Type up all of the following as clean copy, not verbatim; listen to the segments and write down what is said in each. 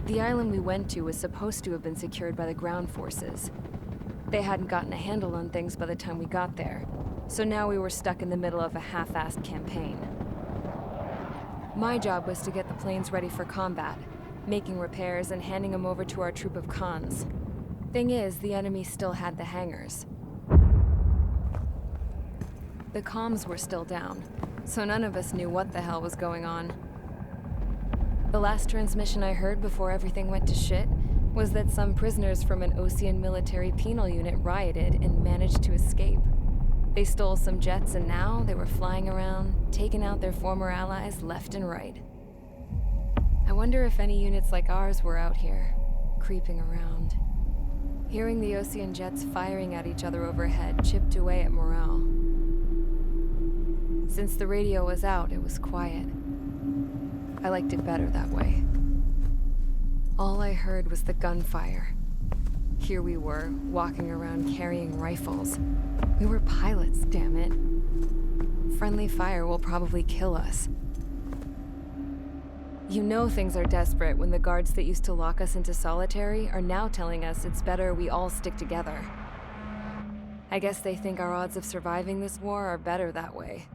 The island we went to was supposed to have been secured by the ground forces. They hadn't gotten a handle on things by the time we got there, so now we were stuck in the middle of a half-assed campaign. My job was to get the planes ready for combat, making repairs and handing them over to our troop of cons. Thing is, the enemy still had the hangars. The comms were still down, so none of us knew what the hell was going on. The last transmission I heard before everything went to shit was that some prisoners from an Osean military penal unit rioted and managed to escape. They stole some jets and now they were flying around, taking out their former allies left and right. I wonder if any units like ours were out here, creeping around. Hearing the Osean jets firing at each other overhead chipped away at morale. Since the radio was out, it was quiet. I liked it better that way. All I heard was the gunfire. Here we were, walking around carrying rifles. We were pilots, damn it. Friendly fire will probably kill us. You know things are desperate when the guards that used to lock us into solitary are now telling us it's better we all stick together. I guess they think our odds of surviving this war are better that way.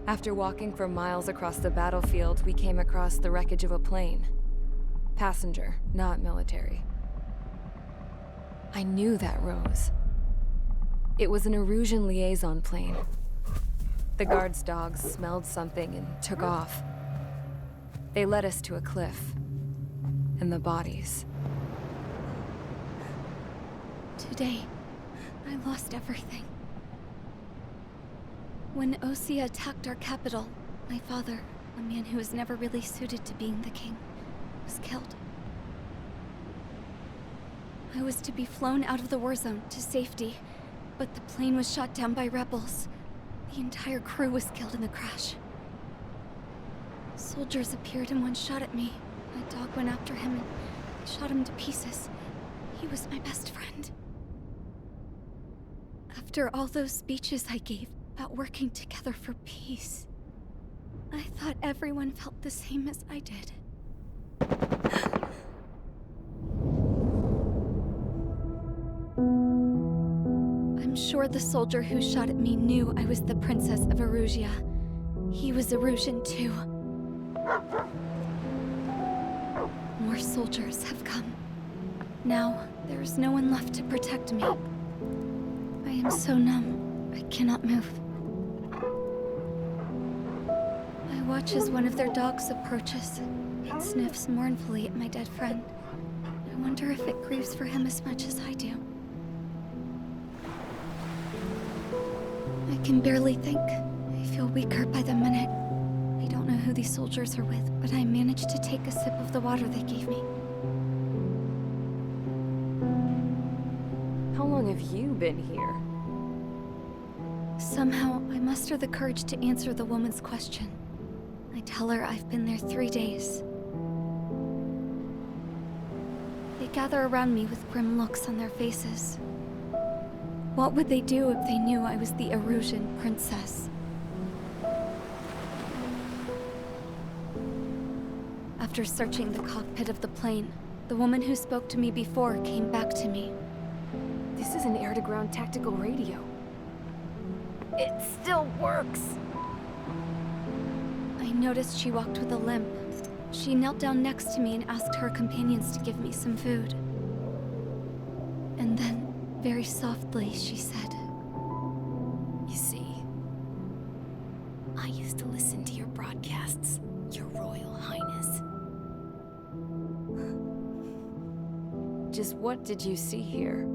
After walking for miles across the battlefield, we came across the wreckage of a plane. Passenger, not military. I knew that rose. It was an Erusian liaison plane. The guards' dogs smelled something and took off. They led us to a cliff. And the bodies. Today, I lost everything. When Osea attacked our capital, my father, a man who was never really suited to being the king, was killed. I was to be flown out of the war zone to safety, but the plane was shot down by rebels. The entire crew was killed in the crash. Soldiers appeared and one shot at me. My dog went after him and I shot him to pieces. He was my best friend. After all those speeches I gave about working together for peace, I thought everyone felt the same as I did. I'm sure the soldier who shot at me knew I was the Princess of Erusia. He was Erusian too. More soldiers have come. Now, there is no one left to protect me. I am so numb, I cannot move. I watch as one of their dogs approaches. It sniffs mournfully at my dead friend. I wonder if it grieves for him as much as I do. I can barely think. I feel weaker by the minute. I don't know who these soldiers are with, but I managed to take a sip of the water they gave me. How long have you been here? Somehow, I muster the courage to answer the woman's question. I tell her I've been there 3 days. They gather around me with grim looks on their faces. What would they do if they knew I was the Erusian princess? After searching the cockpit of the plane, the woman who spoke to me before came back to me. This is an air-to-ground tactical radio. It still works! I noticed she walked with a limp. She knelt down next to me and asked her companions to give me some food. And then, very softly, she said, You see, I used to listen to your broadcasts, Your Royal Highness. Just what did you see here?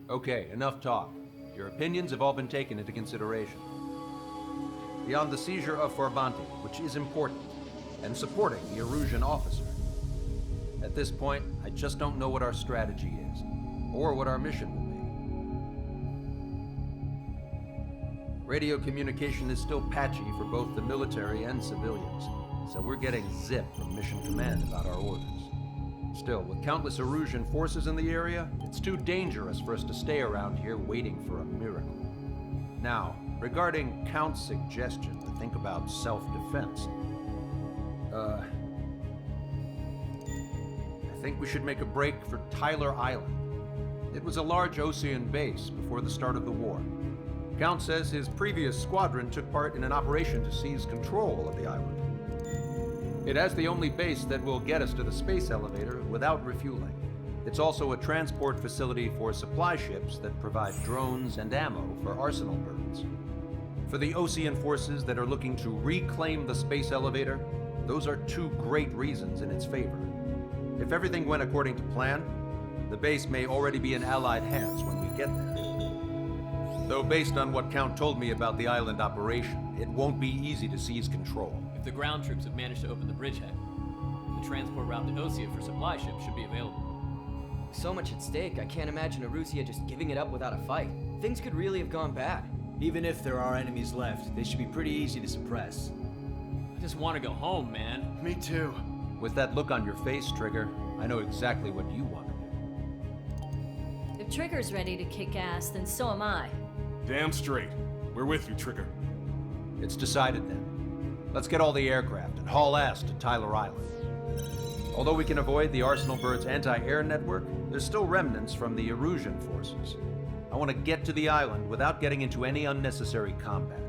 Okay, enough talk. Your opinions have all been taken into consideration. Beyond the seizure of Forbanti, which is important, and supporting the Erusian officer, at this point, I just don't know what our strategy is, or what our mission will be. Radio communication is still patchy for both the military and civilians. so we're getting zip from Mission Command about our orders. Still, with countless Erusian forces in the area, it's too dangerous for us to stay around here waiting for a miracle. Now, regarding Count's suggestion to think about self-defense, I think we should make a break for Tyler Island. It was a large Osean base before the start of the war. Count says his previous squadron took part in an operation to seize control of the island. It has the only base that will get us to the space elevator without refueling. It's also a transport facility for supply ships that provide drones and ammo for arsenal birds. For the Osean forces that are looking to reclaim the space elevator, those are two great reasons in its favor. If everything went according to plan, the base may already be in Allied hands when we get there. Though based on what Count told me about the island operation, it won't be easy to seize control. If the ground troops have managed to open the bridgehead, the transport route to Osea for supply ships should be available. So much at stake, I can't imagine Erusia just giving it up without a fight. Things could really have gone bad. Even if there are enemies left, they should be pretty easy to suppress. I just want to go home, man. Me too. With that look on your face, Trigger, I know exactly what you want to do. If Trigger's ready to kick ass, then so am I. Damn straight. We're with you, Trigger. It's decided then. Let's get all the aircraft and haul ass to Tyler Island. Although we can avoid the Arsenal Bird's anti-air network, there's still remnants from the Erusian forces. I want to get to the island without getting into any unnecessary combat.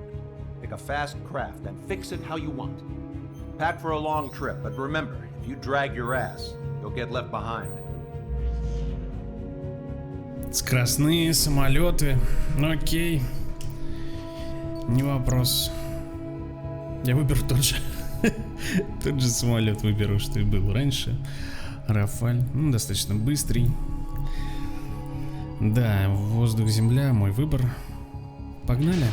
Pick a fast craft and fix it how you want. Pack for a long trip, but remember, if you drag your ass, you'll get left behind. Скоростные самолеты. Ну окей. Не вопрос. Я выберу тот же. Тот же самолет выберу, что и был раньше. Рафаль. Ну, достаточно быстрый. Да, воздух-земля, мой выбор. Погнали.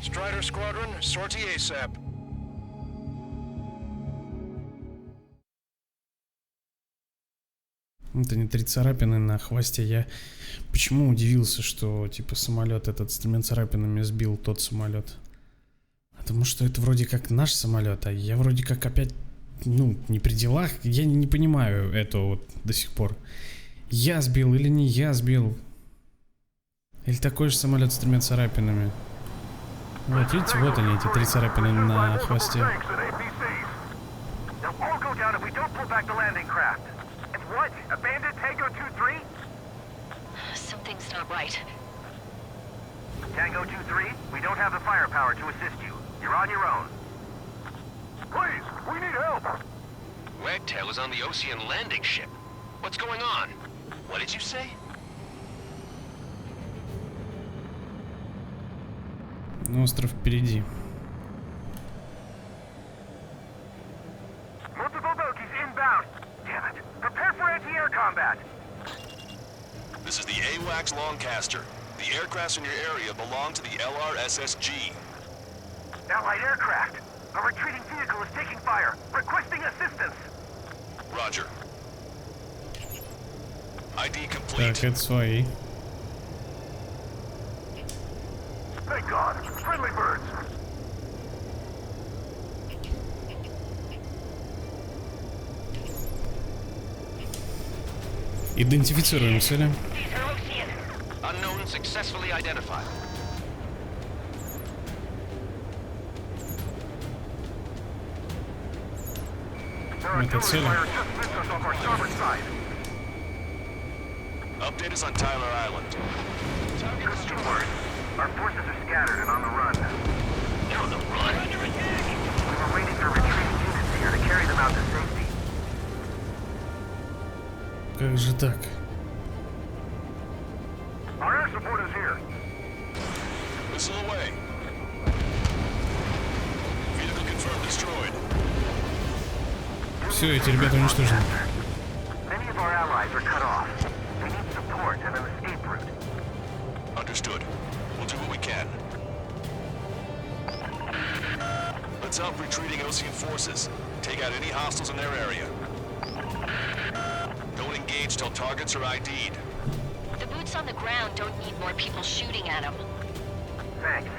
Strider Squadron, sortie ASAP. Это не 3 царапины на хвосте. Я почему удивился, что типа самолет этот с 3 царапинами сбил тот самолет? Потому что это вроде как наш самолет, а я вроде как опять, ну, не при делах. Я не понимаю этого вот до сих пор. Я сбил или не я сбил? Или такой же самолет с 3 царапинами? Вот видите, вот они, эти 3 царапины на хвосте. What? Abandoned Tango 2-3? Something's not right. Tango 2-3, we don't have the firepower to assist you. You're on your own. Please, we need help! Wagtail is on the Osean landing ship. What's going on? What did you say? Остров впереди. Multiple bogies inbound. Damn it. Prepare for anti-air combat. This is the AWACS Longcaster. The aircrafts in your area belong to the LRSSG. Allied aircraft. A retreating vehicle is taking fire. Requesting assistance. Roger. ID complete. Так, это свои. Thank God. Friendly birds. Идентифицируем цели. Unknown successfully identified. Это цель. Update is on Tyler Island. Good word. Our forces are scattered and on the run. You're on the run. We were waiting for retreating units here to carry them out to safety. Как же так? Our air support is here. Missile away. Vehicle confirmed destroyed. Все, эти ребята уничтожены. Many of our allies are cut off. They need support and an escape route. Understood. We'll do what we can. Let's help retreating Osean forces. Take out any hostiles in their area. Don't engage till targets are ID'd. The boots on the ground don't need more people shooting at them. Thanks.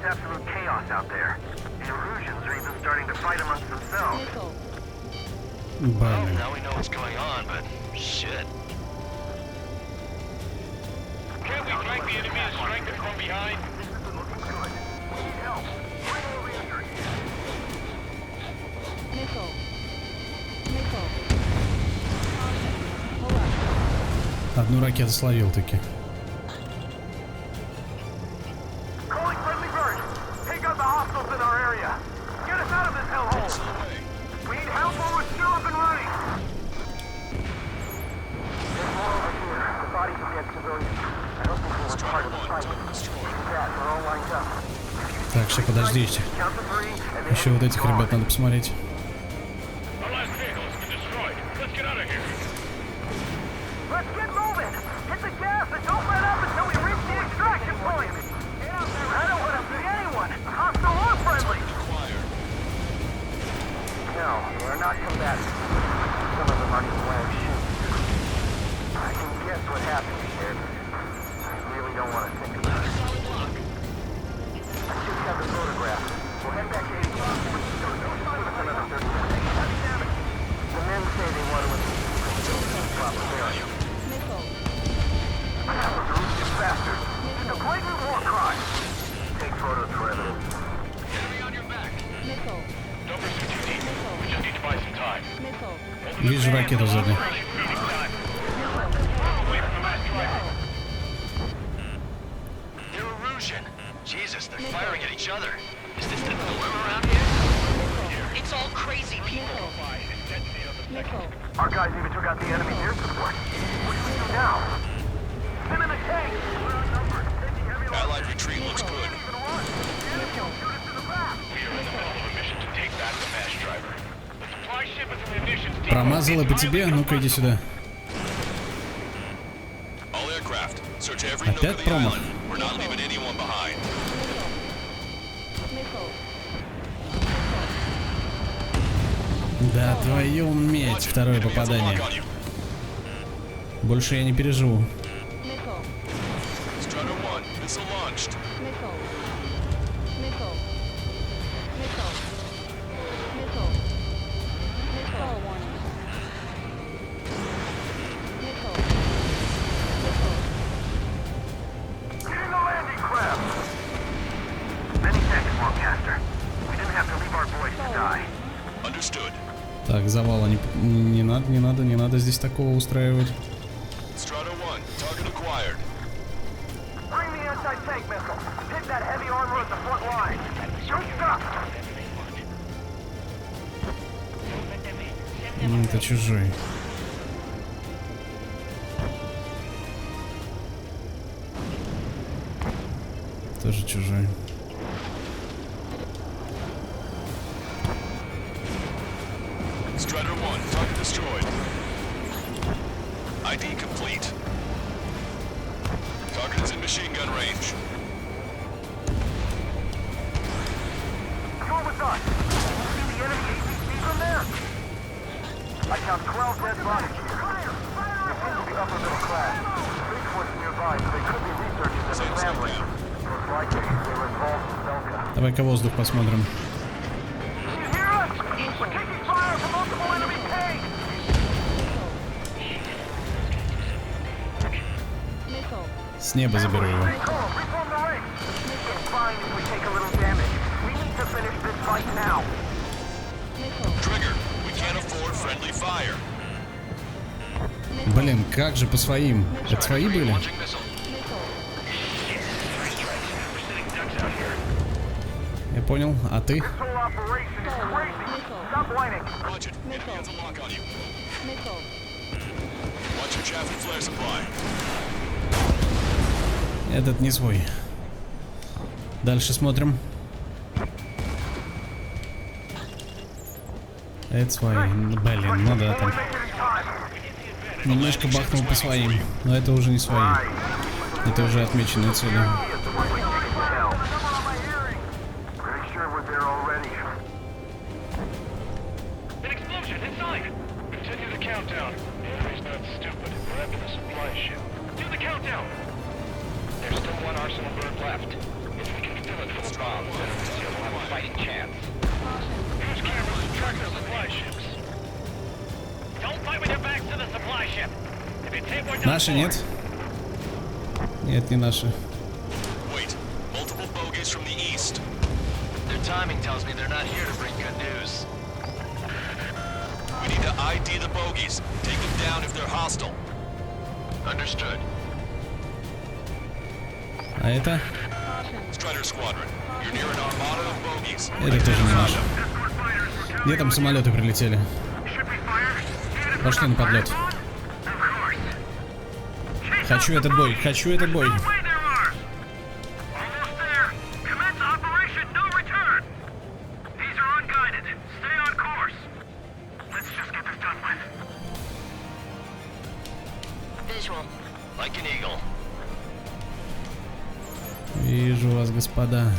It's absolute chaos out there. The Erusians are even starting to fight amongst themselves. Well, now we know what's going on, but shit. Can't we flank the enemy and strike them from behind? This isn't looking good. We need help. Bring over here. одну ракету словил таки. Calling friendly bird. Take out the hostiles in our area. Get us out of this hellhole. We need help while we're still up and running. There's more over here. The bodies of dead civilians. I don't think we were part of the fight. That, we're all lined up. Так, сейчас подождите. Еще вот этих ребят надо посмотреть. Let's get moving! Hit the gas and don't let up until we reach the extraction point! I don't want to see anyone! Hostile or friendly! No, we're not combatants. Some of them aren't even wearing shoes. I can guess what happened here. I really don't want to think about it. I just have the photograph. We'll head back to 8 o'clock. With another 30 minutes. The men say they want to proper I have a Russian bastard. It's a blatant war crime. Take photos for evidence. Enemy on your back. Don't pursue too deep. We just need to buy some time. Вижу ракету сзади. They're Erusian. Jesus, they're firing at each other. Is this the norm around here? It's all crazy people. Our guys even took out the enemy air support. What do we do now? Send in a tank! We're outnumbered. Allied retreat looks good. We are in the middle of a mission to take back the mass driver. The supply ship is in munitions. Промазала по тебе, ну-ка иди сюда. All aircraft, search every nook Опять of the промах. island. We're not leaving anyone behind. Да, твою медь, второе попадание. Больше я не переживу. Strutter 1, missile launched. Getting the landing craft! Many thanks, Warcaster. We didn't have to leave our boys to die. Understood. Так, завала не надо здесь такого устраивать. Strutter 1, target acquired. Bring the anti-tank missile. Hit that heavy armor at the front line. Don't stop! Это чужой. Тоже чужой. Strutter 1, target destroyed. ID complete. Target is in machine gun range. You're with us. See the enemy APC from there? I count 12 dead bodies here. They seem to be upper middle class. Bigfoot's nearby, so they could be researchers and their families. Most likely, they were involved in Delta. Давай-ка воздух посмотрим. You hear us? We're taking fire from multiple enemy tanks! С неба заберу его. Reform the ring. It's fine if we take a little damage. We need to finish this fight now. Trigger, we can't afford friendly fire. Блин, как же по своим? Это свои были? Я понял, а ты? This whole operation is crazy. Stop whining. Watch it. Enemy has a lock on you. Watch your chaff and flare supply. Этот не свой. Дальше смотрим. Это свой. Блин, ну да, там. Немножко бахнул по своим, но это уже не свои. Это уже отмеченные цели. Pretty sure we're there already. An explosion inside! Continue the countdown. The enemy's not stupid. We're after the supply ship. Do the countdown! There's still one arsenal bird left. If we can fill it full bombs, then Russia will have a fighting chance. Use cameras to track the supply ships. Don't fight with your backs to the supply ship. If it's hit, we're done. Наши нет? Нет, не наши. Wait, multiple bogeys from the east. Their timing tells me they're not here to bring good news. We need to ID the bogeys. Take them down if they're hostile. Understood. А это? Strider Squadron, you're near an armada of bogeys. Это тоже не наш. Где там самолеты прилетели? Пошли на подлет. Хочу этот бой, хочу этот бой. Like an eagle. Вижу вас, господа.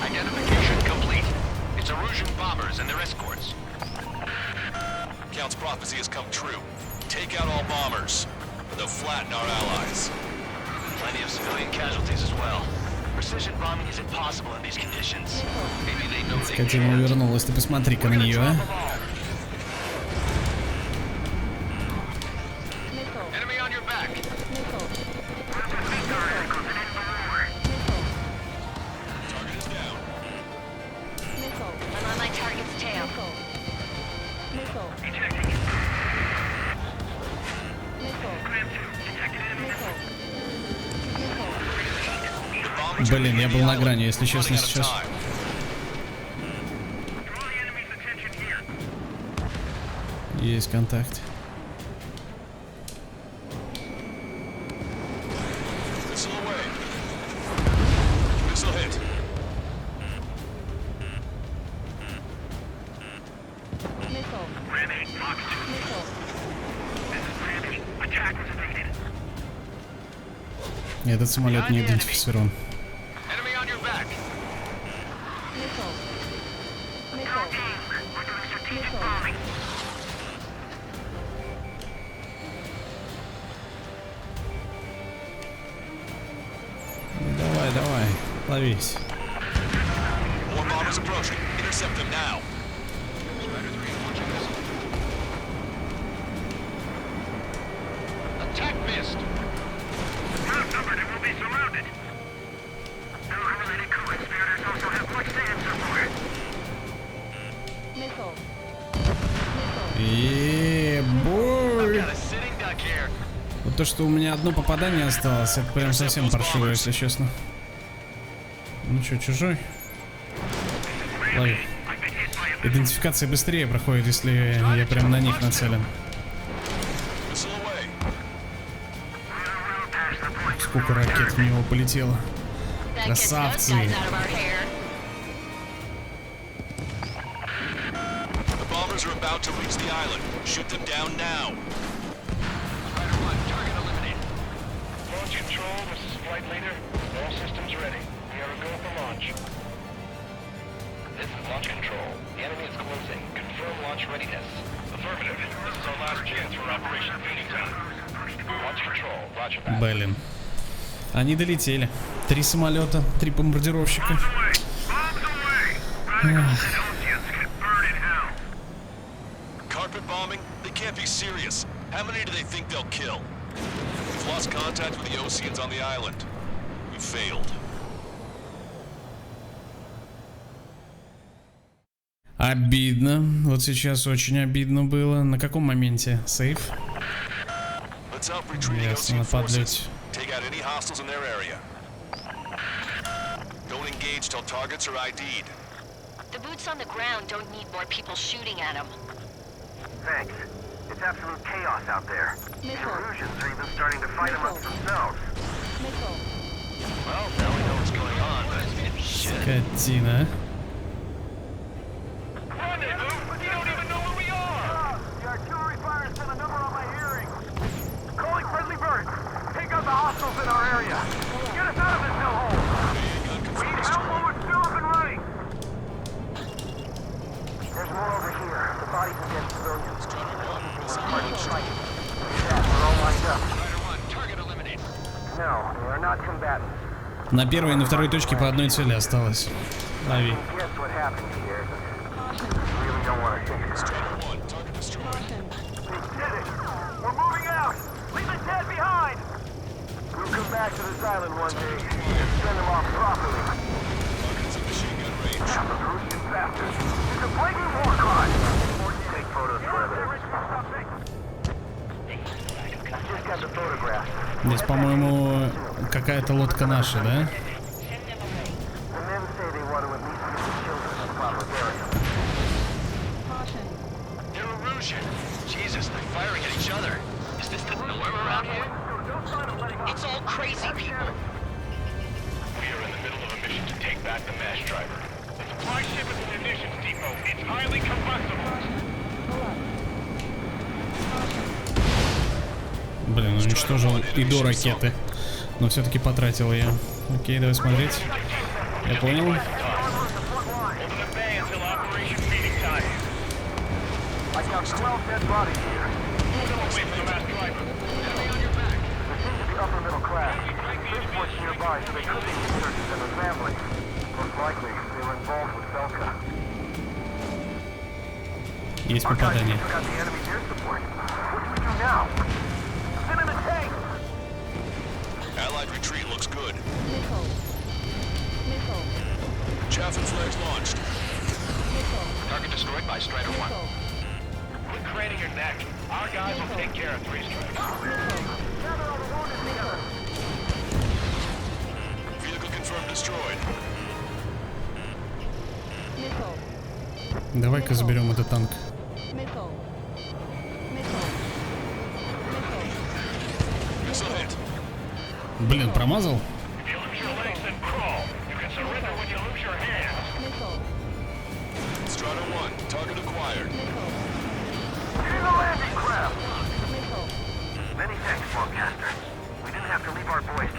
Identification complete. It's Erusian bombers and their escorts. Count's prophecy has come true. Take out all bombers. They'll flatten our allies. Plenty of civilian casualties as well. Precision bombing is impossible in these conditions. Maybe they know they Скотина can't. увернулась, ты посмотри-ка на нее, а. Enemy on your back. Target is down. I'm on my target's tail. Блин, я был на грани, если честно, сейчас. Есть контакт. Missile away. Missile hit. Grenade, Fox 2. This is Granny. Attack was evaded. Этот самолет не идентифицирован. Enemy on your back. We're doing strategic bombing. Давай, давай, ловись. More bombers approaching. Intercept them now. Attack missed. We're outnumbered and we'll be surrounded. No unrelated co-conspirators also have much to answer for. Бой! Got a sitting duck here. Вот то, что у меня одно попадание осталось, это прям совсем паршиво, если честно. Ну что, чужой? Лови. Идентификация быстрее проходит, если я прям на них нацелен. Сколько ракет в него полетело. Красавцы. The bombers are about to reach the island. Shoot them down now. Strider 1, target eliminated. Launch control, this is flight leader. All systems ready. We are a go for launch. This is launch control. The enemy is closing. Confirm launch readiness. Affirmative. This is our last chance for Operation Phoenix. Launch control. Roger that. Блин. Они долетели. 3 самолета, 3 бомбардировщика. Carpet bombing? They can't be serious. How many do they think they'll kill? We've lost contact with the Oceans on the island. We failed. Обидно. Вот сейчас очень обидно было. На каком моменте? Сейф? Ясно, на подлете. Take out any hostiles in their area. Don't engage till targets are ID'd. The boots on the ground don't need more people shooting at them. Thanks. It's absolute chaos out there. The Erusians are even starting to fight amongst themselves. Well, now we know what's going on, but shit. Скотина. Rendezvous? You don't even know where we are! The artillery fire sent a number on my hearing. Calling friendly birds. Take out the hostiles in our area. Get us out of this hellhole. We need help while we're still up and running. There's more over here. The bodies of dead civilians. Yeah, we're all lined up. Strider 1, target eliminated. No, they are not combatants. На первой и на второй точке по одной цели осталось. Лови. Guess what happened here? Really don't want to think about it. We did it! We're moving out! Leave the dead behind! We'll come back to this island one day and send them off properly. Half of Russian bastards. It's a flagrant war crime! Take photos for evidence. I just got the photographs. Здесь, по-моему, какая-то лодка наша, да? Jesus, they're firing at each other. Is this the norm around here? It's all crazy people. We are in the middle of a mission to take back the mass driver. The supply ship is a munitions depot. It's highly combustible. Блин, уничтожил и до ракеты. Но все-таки потратил ее. Окей, давай смотреть. Я понял. Есть попадание. Allied retreat looks good. Chaff and flares launched. Target destroyed by Strider 1. Quit craning your neck. Our guys will take care of 3 strikes. Vehicle confirmed destroyed. Давай-ка заберем этот танк. Блин, промазал?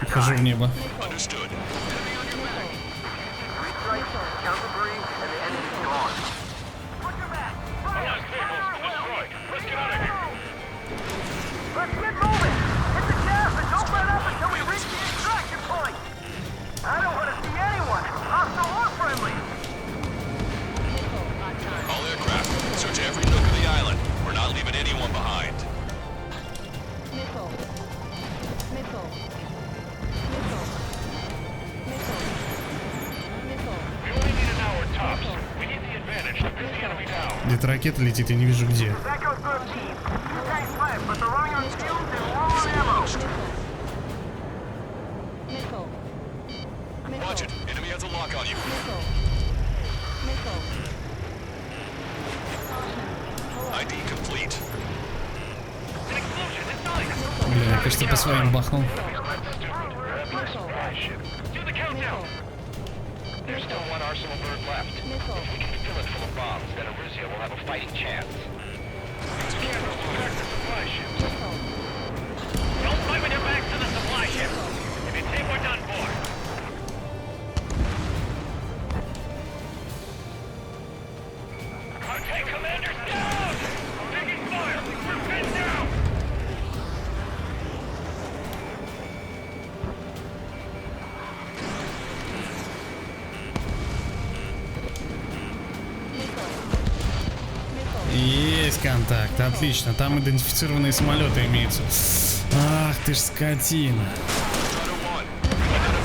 Ухожу в небо. Где-то ракета летит, я не вижу где. Блин, я, кажется, по своим бахнул. There's still one arsenal bird left. If we can fill it full of bombs, then Arussia will have a fighting chance. Use candles to attack the supply ships. Don't fight with your backs to the supply ship. If you take, we're done for. Our tank commander's down! Taking fire! We're pinned down! Есть контакт, отлично. Там идентифицированные самолеты имеются. Ах ты ж скотина.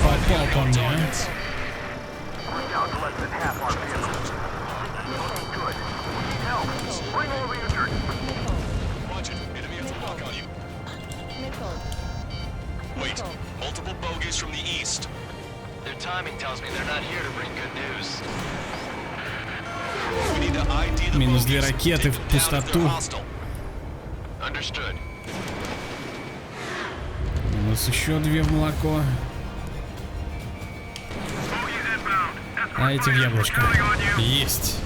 Попал по мне, а? Wait, multiple bogeys from the east. Their timing tells me they're not here to bring good news. Минус 2 ракеты в пустоту. Минус еще 2 в молоко. А эти в яблочко. Есть.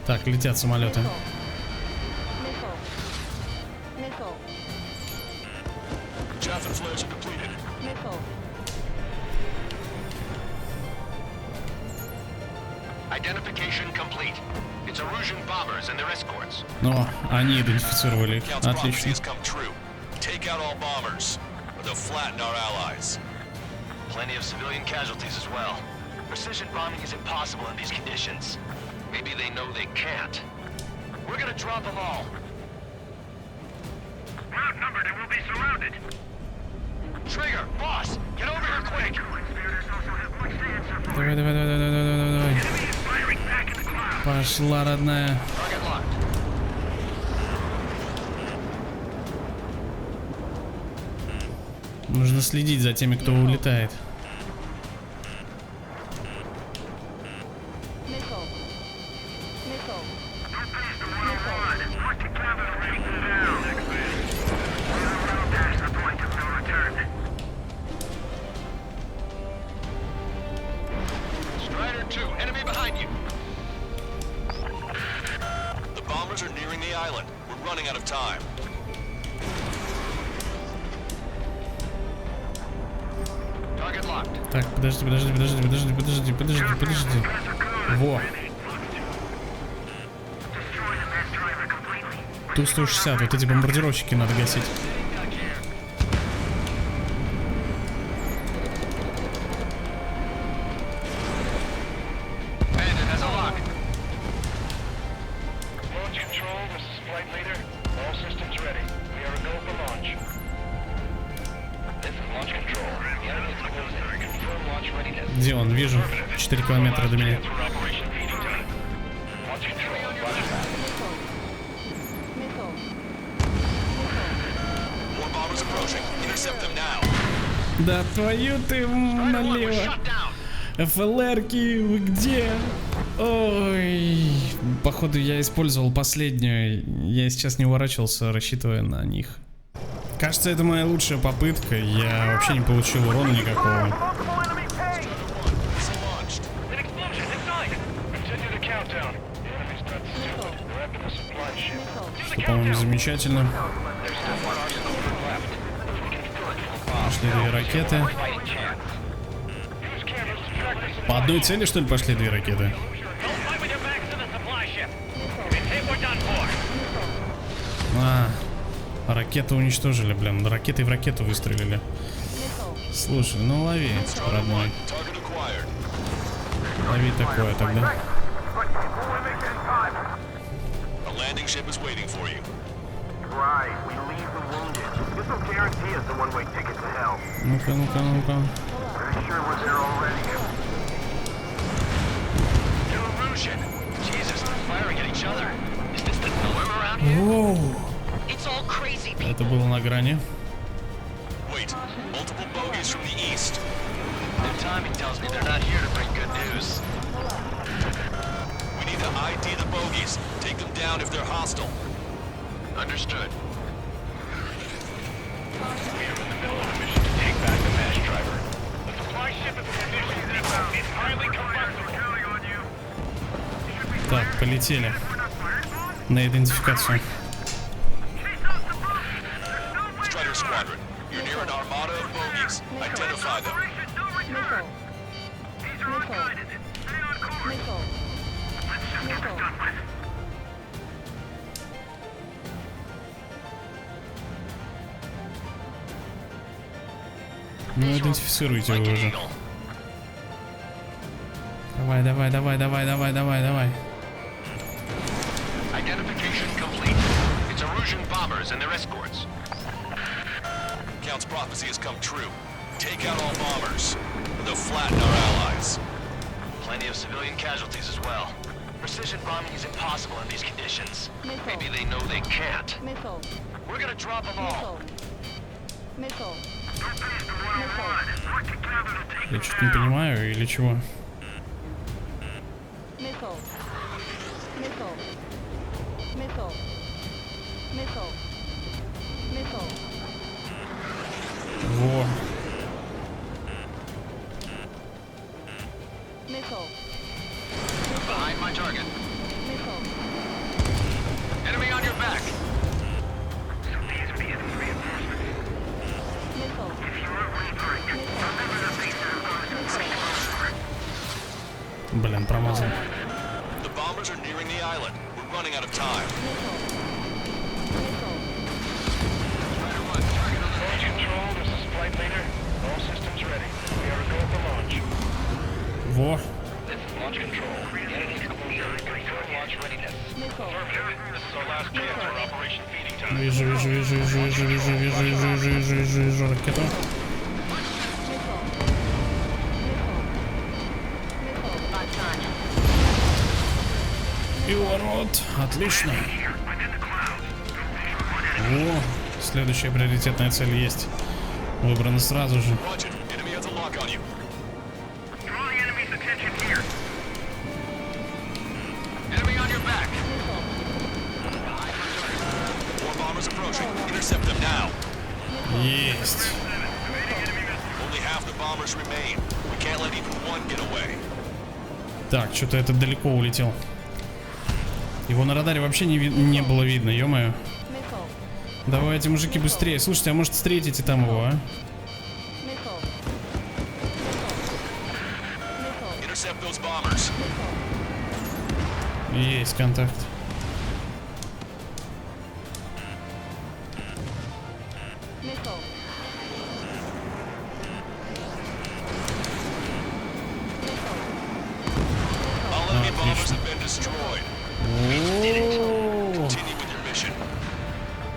Так, летят самолеты. Chaff and flares are completed. Identification complete. It's Erusian bombers and their escorts. Но они идентифицировали их. Count's Отлично. prophecy has come true. Take out all bombers, or they'll flatten our allies. Plenty of civilian casualties as well. Precision bombing is impossible in these conditions. Maybe they know they can't. We're gonna drop them all. We're outnumbered and we'll be surrounded. Trigger, boss, get over here quick. Давай. Пошла, родная. Нужно следить за теми, кто улетает. Так, подожди. Во. Ту-160, вот эти бомбардировщики надо гасить. Где он? Вижу. 4 километра до меня. Да твою ты налево. ФЛРки, вы где? Ой, походу я использовал последнюю. Я сейчас не уворачивался, рассчитывая на них. Кажется, это моя лучшая попытка. Я вообще не получил урона никакого. По-моему, замечательно. Пошли 2 ракеты. По одной цели, что ли, пошли 2 ракеты? Ракеты уничтожили, блин. Ракетой в ракету выстрелили. Слушай, ну лови, родной. Лови такое тогда. Ну-ка. Воу. Это было на грани. Так, полетели на идентификацию. Ну, идентифицируйте его уже. Давай. Identification complete. It's Erusian bombers and their escorts. Count's prophecy has come true. Take out all bombers, or they'll flatten our allies. Plenty of civilian casualties as well. Precision bombing is impossible in these conditions. Maybe they know they can't. We're gonna drop them all. Я что-то не понимаю, или чего? Во. Behind my target. Enemy on your back. Блин, промазал. The bombers are nearing the island. We're running out of time. Launch control, this is flight leader. All systems ready. We are a go for launch. Во. This is launch control. Enemies closer. Confirm launch readiness. Affirmative. This is our last chance for Operation Feeding Time. Вижу ракету. И ворот. Отлично. О, следующая приоритетная цель есть. Выбрана сразу же. Есть. Так, что-то этот далеко улетел. Его на радаре вообще не было видно, ё-моё. Давайте, мужики, быстрее. Слушайте, а может встретите там его, а? Есть контакт.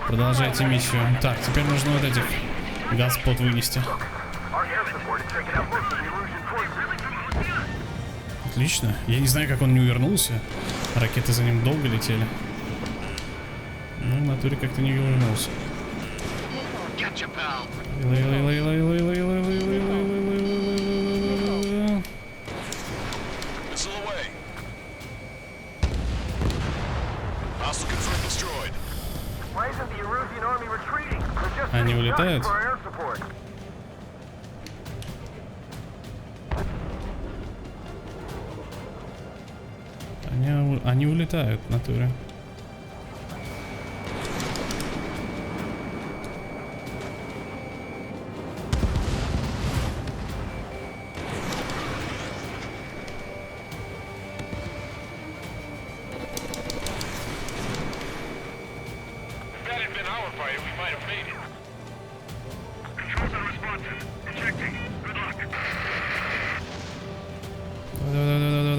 Продолжайте миссию. Так, теперь нужно вот этих господ вынести. Отлично. Я не знаю, как он не увернулся. Ракеты за ним долго летели. Ну, в натуре как-то не увернулся. Они улетают? Они улетают в натуре.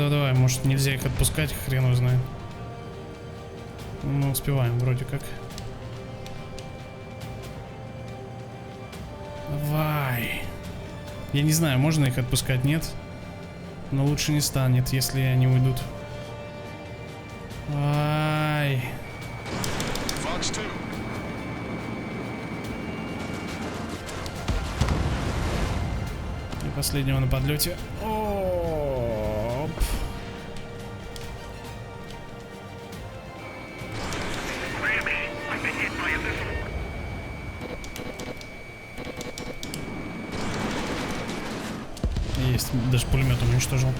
Давай, может нельзя их отпускать, хрен его знает. Мы успеваем вроде как. Давай. Я не знаю, можно их отпускать, нет? Но лучше не станет, если они уйдут. Ай. И последнего на подлете. Оп. Есть, даже пулеметом уничтожил.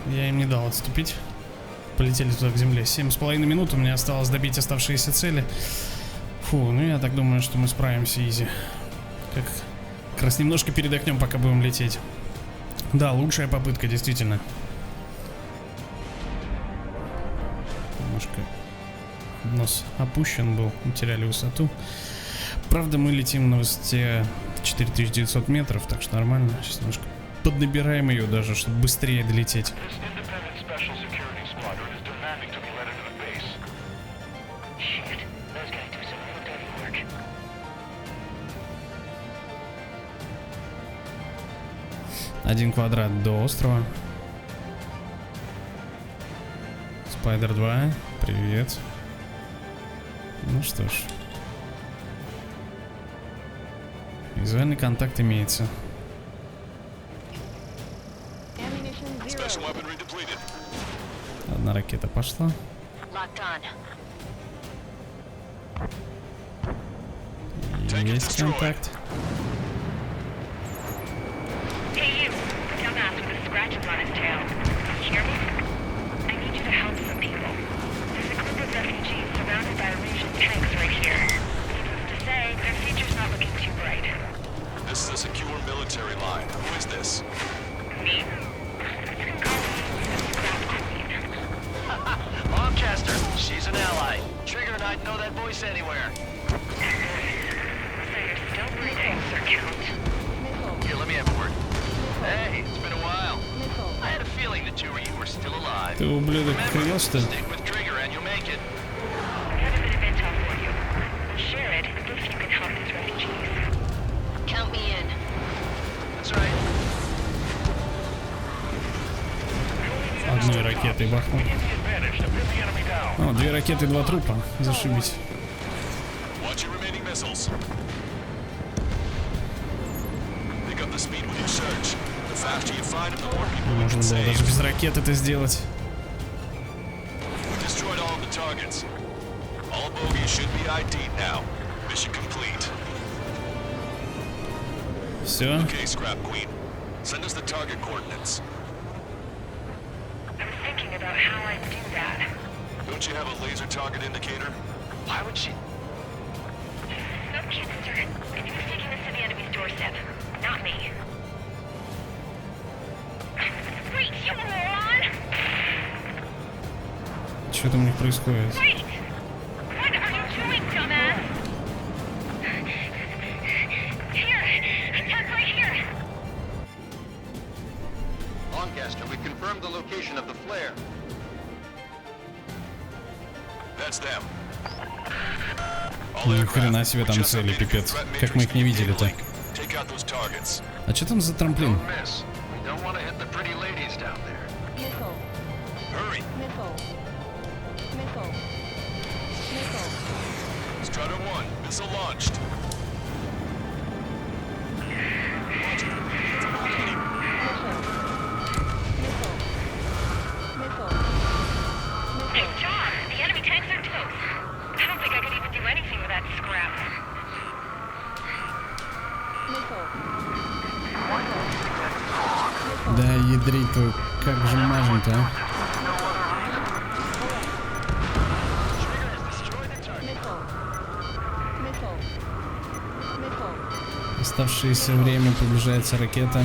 Я им не дал отступить. Полетели туда к земле. 7,5 минут у меня осталось добить оставшиеся цели. Фу, ну я так думаю, что мы справимся изи. Как раз немножко передохнем, пока будем лететь. Да, лучшая попытка, действительно. Немножко нос опущен был, теряли высоту. Правда, мы летим на высоте 4900 метров, так что нормально. Сейчас немножко поднабираем ее даже, чтобы быстрее долететь. Один квадрат до острова. Спайдер 2, привет. Ну что ж. Визуальный контакт имеется. Одна ракета пошла. Есть контакт. This is a secure military line. Who is this? Me? I'd know that voice anywhere. So you're still breathing, Sir Count. Here, let me have a word. Hey, it's been a while. I had a feeling the two of you were still alive. Ты, ублюдок, привел, что ли? Stick with Trigger and you'll make it. I got a bit of intel for you. We'll share it if you can help these refugees. Count me in. That's right. Одной ракетой бахнул. О, 2 ракеты, 2 трупа. Зашибись. Watch your remaining missiles. Pick up the speed when you search. The faster you find them, the more people we Можно can было save. даже без ракет это сделать. We destroyed all of the targets. All bogies should be ID'd now. Mission complete. Все. Okay, Scrap Queen. Send us the target coordinates. I was thinking about how I'd do that. Don't you have a laser target indicator? Why would she? No kidding, sir. He was taking this to the enemy's doorstep. Not me. Wait, you moron! Что там у них происходит? Wait! What are you doing, dumbass? Here! Attack right here! Lancaster, we confirmed the location of the flare. That's them. Ни хрена себе там цели, пипец. Как мы их не видели-то? Take out those targets. А что там за трамплин? Miss. We don't want to hit the pretty ladies down there. Missile. Hurry. Missile. Missile. Missile. Strutter 1, missile launched. Good job! The enemy tanks are toast. I don't think I could even do anything with that scrap. Да, ядрить твою, как же мажем-то, а? Оставшееся время приближается ракета.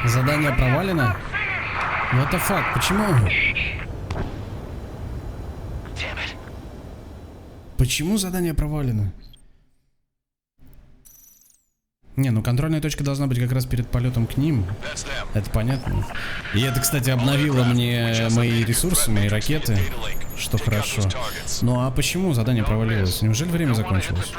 Задание провалено? What the fuck? Почему? Почему задание провалено? Не, ну контрольная точка должна быть как раз перед полетом к ним. Это понятно. И это, кстати, обновило мне мои ресурсы, мои ракеты, что хорошо. Ну а почему задание провалилось? Неужели время закончилось?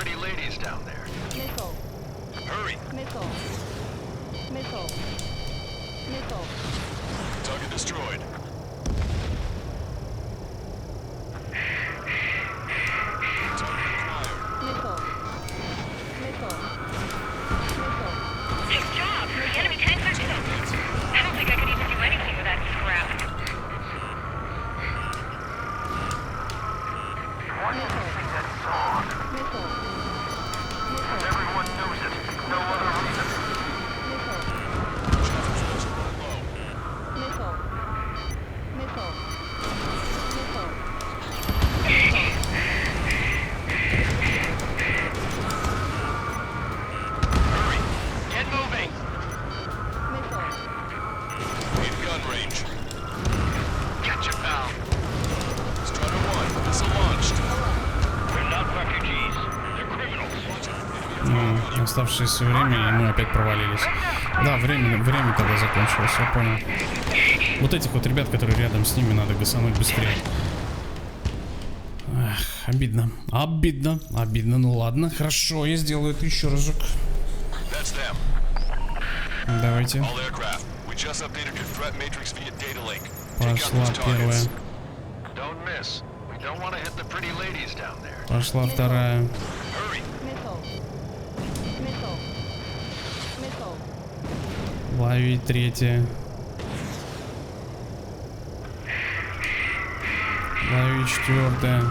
Оставшееся время, и мы опять провалились. Да, время тогда закончилось, я понял. Вот этих вот ребят, которые рядом с ними, надо гасануть быстрее. Эх, обидно. Обидно. Ну ладно, хорошо, я сделаю это еще разок. Давайте. Пошла первая. Пошла вторая. Ловить третья. Лови четвертая.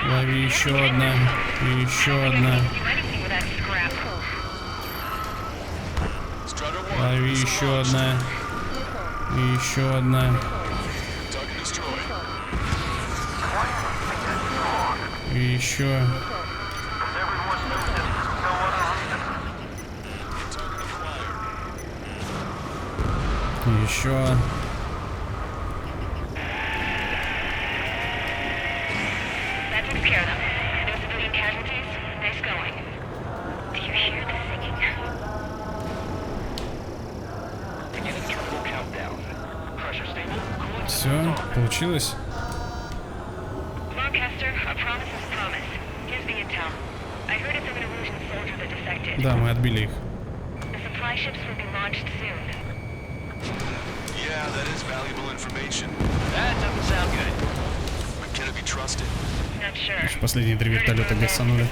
Лови еще одна. И еще одна. Лови еще одна. И еще одна. И еще. И еще. Все, получилось. Да, мы отбили их. Еще последние 3 вертолета гасанули.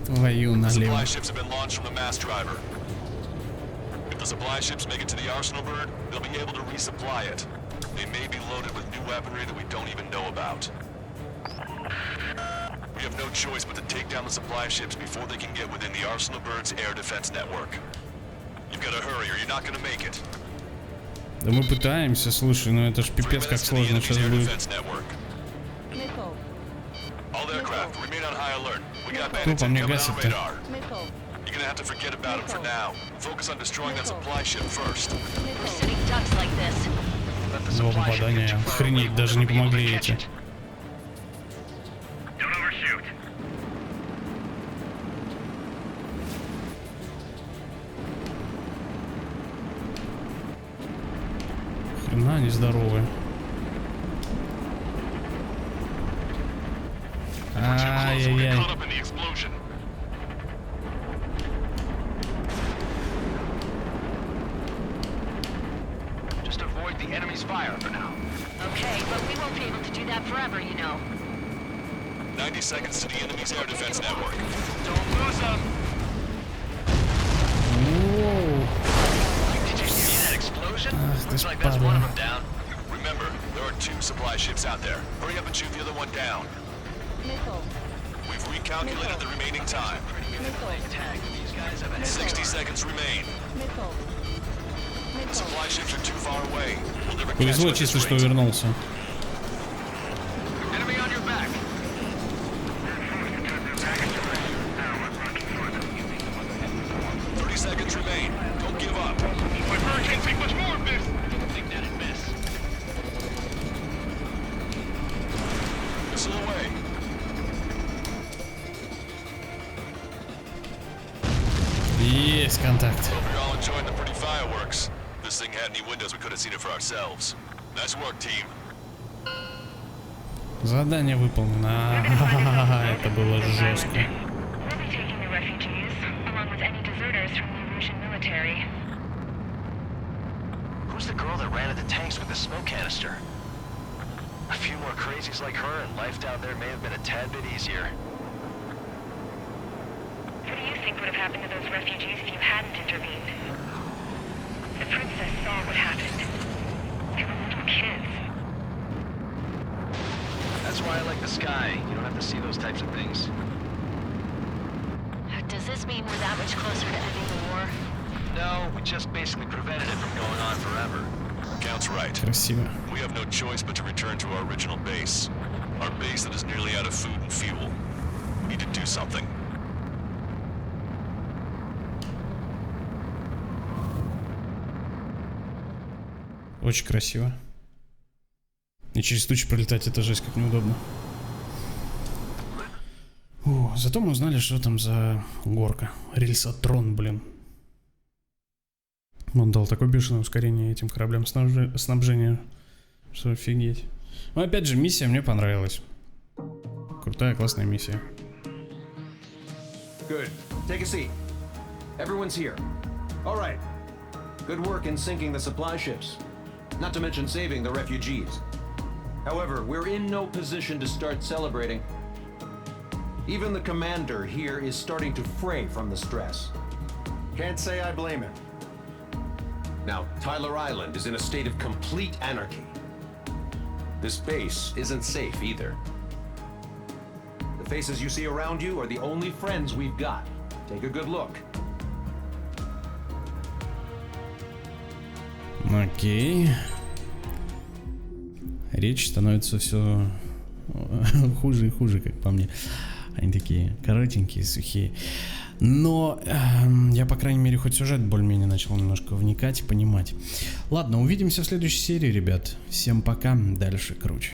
Твою налево. Supply ships have been launched from the mass driver. If the supply ships make it to the arsenal bird, they'll be able to resupply it. They may be loaded with new weaponry that we don't even know about. We have no choice but to take down the supply ships before they can get within the arsenal bird's air defense network. You've got to hurry or you're not going to make it. Да мы пытаемся, слушай, но это ж пипец как сложно сейчас будет. Кто по мне гасит-то? Два попадания, охренеть, даже не помогли эти. Хрена они здоровые. Ай-яй-яй. Just avoid the enemy's fire for now. Okay, but we won't be able to do that forever, you know. 90 seconds to the enemy's air defense network. Don't lose them. Whoa. Did you see that explosion? Looks like that's one of them down. Remember, there are 2 supply ships out there. Hurry up and shoot the other one down. We've recalculated the remaining time. 60 seconds remain. The supply ships are too far away. We'll never catch Повезло чисто, что вернулся. Enemy on your back. 30 seconds remain. Don't give up. My bird can't take much more of this. Think that'd miss. Missile away. Есть контакт. Hope you're all enjoying the pretty fireworks. If this thing had any windows, we could have seen it for ourselves. Nice work, team. Задание выполнено. Это было жестко. Who's the girl that ran at the tanks with the smoke canister? A few more crazies like her and life down there may have been a tad bit easier. What do you think would have happened to those refugees if you hadn't intervened? The princess saw what happened. They were little kids. That's why I like the sky. You don't have to see those types of things. Does this mean we're that much closer to ending the war? No, we just basically prevented it from going on forever. Count's right. Красиво. We have no choice but to return to our original base. Our base that is nearly out of food and fuel. We need to do something. Очень красиво. И через тучи пролетать — это жесть как неудобно. О, зато мы узнали, что там за горка. Рельсотрон, блин. Он дал такое бешеное ускорение этим кораблям снабжения, что офигеть. Но опять же, миссия мне понравилась. Крутая, классная миссия. Good. Take a seat. Everyone's here. All right. Good work in sinking the supply ships. not to mention saving the refugees. However, we're in no position to start celebrating. Even the commander here is starting to fray from the stress. Can't say I blame him. Now, Tyler Island is in a state of complete anarchy. This base isn't safe either. The faces you see around you are the only friends we've got. Take a good look. Окей. Речь становится все хуже и хуже, как по мне. Они такие коротенькие, сухие. Но я, по крайней мере, хоть сюжет более-менее начал немножко вникать и понимать. Ладно, увидимся в следующей серии, ребят. Всем пока, дальше круче.